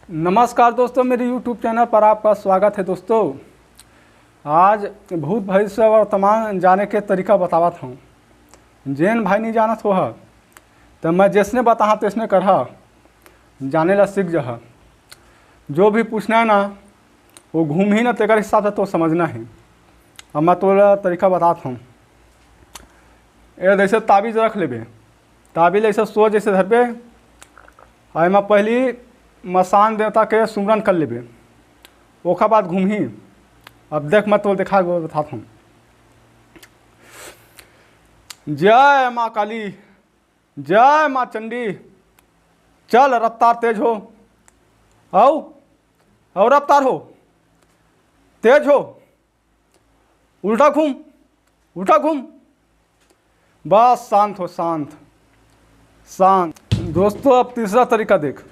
नमस्कार दोस्तों, मेरे YouTube चैनल पर आपका स्वागत है। दोस्तों आज भूत भविष्य वर्तमान जाने के तरीका बतावत हूँ। जैन भाई नहीं जानत हो तो मैं जैसने बताहा तैसने करहा जाने ला सीख जहा। जो भी पूछना है ना वो घूम ही ना तेकर हिसाब से तो समझना है। अब मैं तो तरीका बताता हूँ। ये जैसे ताबीज़ रख लेबे, ताबीज़ ऐसे सोच जैसे धर पे आई मैं पहली मसान देवता के सुमरन कर लेबे, ओखा बाद घूमही। अब देख मैं तो देखा बताता हूँ। जय माँ काली, जय माँ चंडी, चल रफ्तार तेज हो, और रफ्तार हो, तेज हो, उल्टा घूम, उल्टा घूम, बस शांत हो, शांत शांत। दोस्तों अब तीसरा तरीका देख।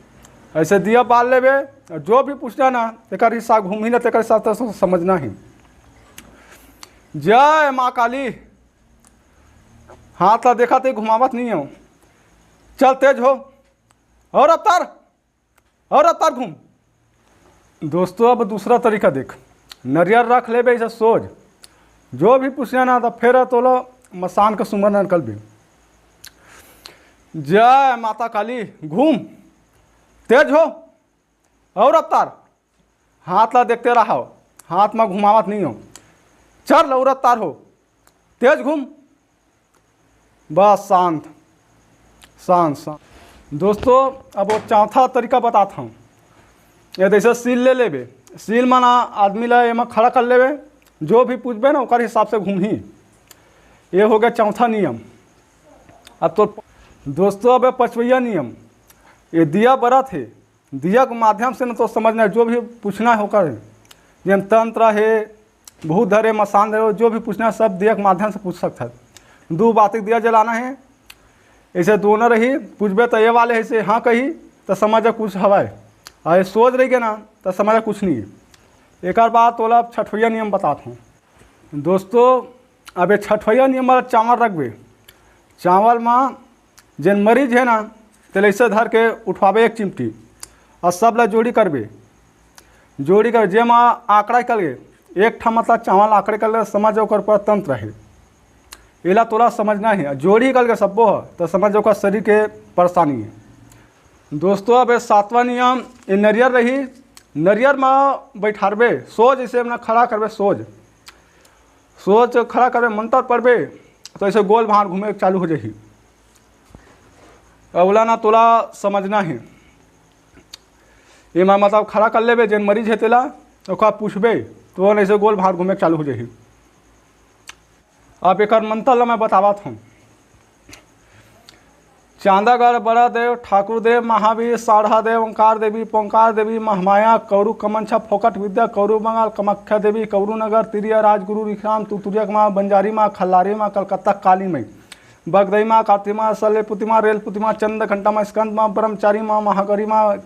ऐसे दिया बाल लेबे, जो भी पूछना ना तेकर हिस्सा घूम ही ना तेकर हिस्सा तो समझना ही। जय माँ काली, हाथ ला देखा तो घुमावत नहीं हो, चल तेज हो, और रफ्तार घूम। दोस्तों अब दूसरा तरीका देख। नरियर रख लेबे ऐसे सोच, जो भी पूछना ना तो फिर तो लो मसान का सुमरन निकल भी। जय माता काली, घूम, तेज हो, और रफ्तार, हाथ ला देखते रहो, हाथ में घुमावत नहीं हो, चल और रफ्तार हो, तेज घूम, बस शांत शांत शांत। दोस्तों अब वो चौथा तरीका बताता हूँ। ये जैसे सील ले लेबे, सील माना आदमी ला एमा खड़ा कर लेबे, जो भी पूछबे ना ओकर हिसाब से घूम ही। ये हो गया चौथा नियम। अब तो दोस्तों अब पांचवा नियम, ये दिया बरत है, दिया के माध्यम से न तो समझना है। जो भी पूछना है होकर जैसे तंत्र है, भूत धरे, मसान धरे, जो भी पूछना है सब दिया के माध्यम से पूछ सकता है। दो बातें दिया जलाना है, ऐसे दोनों रही पूछबे तो ये वाले ऐसे हाँ कही तो समझ कुछ हवाए, और सोच रही ना तो समझ कुछ नहीं है। एक बात तोला छठवैया नियम बताता हूँ। दोस्तों अब ये छठवैया नियम वाला चावल रखबे, चावल में जन मरीज है ना तो ऐसे धर के उठवाबे एक चिमटी, और सब ला जोड़ी करबे, जोड़ी कर जे माँ आंकड़ा कर गे एक ठा मतलब चावल आंकड़े कर ले, समझ ओकर पर तंत्र है, इला तोरा समझना है। जोड़ी कर के सबो है तो समझ ओकर शरीर के परेशानी है। दोस्तों अब सातवां नियम, ये नरियर रही, नरियर में बैठारबे, सोच ऐसे अपना खड़ा करबे, सोच खड़ा करबे, मंत्र पढ़बे तो ऐसे गोल भार घूमे चालू हो जाही। अवला ना तोला समझना है। ये मतलब खड़ा कर लेबे, जन मरीज है तेला ओका पूछबे तो ऐसे गोल भार घूमे चालू हो जाही। अब एक मंत्र ला मैं बतावत हूँ। चांदागढ़ बड़ा देव, ठाकुर देव, महावीर, साढ़ा देव, ओंकार देवी, पोंकार देवी, महमाया, कौरु कमंछा, फोकट विद्या, कौरु बंगाल, कमख्या देवी, कौरु नगर, तिरिया राजगुरु, रिखराम, तुतुरिया माँ, बंजारी माँ, खल्लारी माँ, कलकत्ता काली मई, बगदई माँ, कार्तिक माँ, सलेपुति माँ, रेलपुति माँ, चंद घंटा माँ, स्कंद माँ, ब्रह्मचारी माँ, महागरी माँ,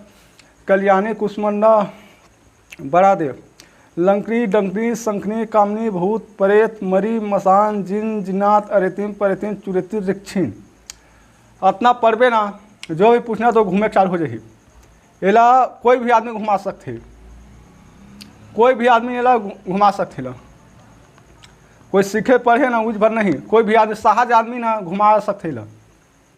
कल्याणी, कुष्मंडा, बड़ा देव, लंकनी, डंकनी, शंखनी, कामनी, भूत, प्रेत, मरी, मसान, जिन, जिन्नात, अरेतिम, परेतिम, चुरेती, रिक्षिन। अपना पढ़बे ना, जो भी पूछना तो घूमे चालू हो जाही। एला कोई भी आदमी घुमा सकते, कोई भी आदमी एला घुमा सकते ला। कोई सीखे पढ़े ना उज भर नहीं, कोई भी आदमी सहज आदमी ना घुमा सकते ला।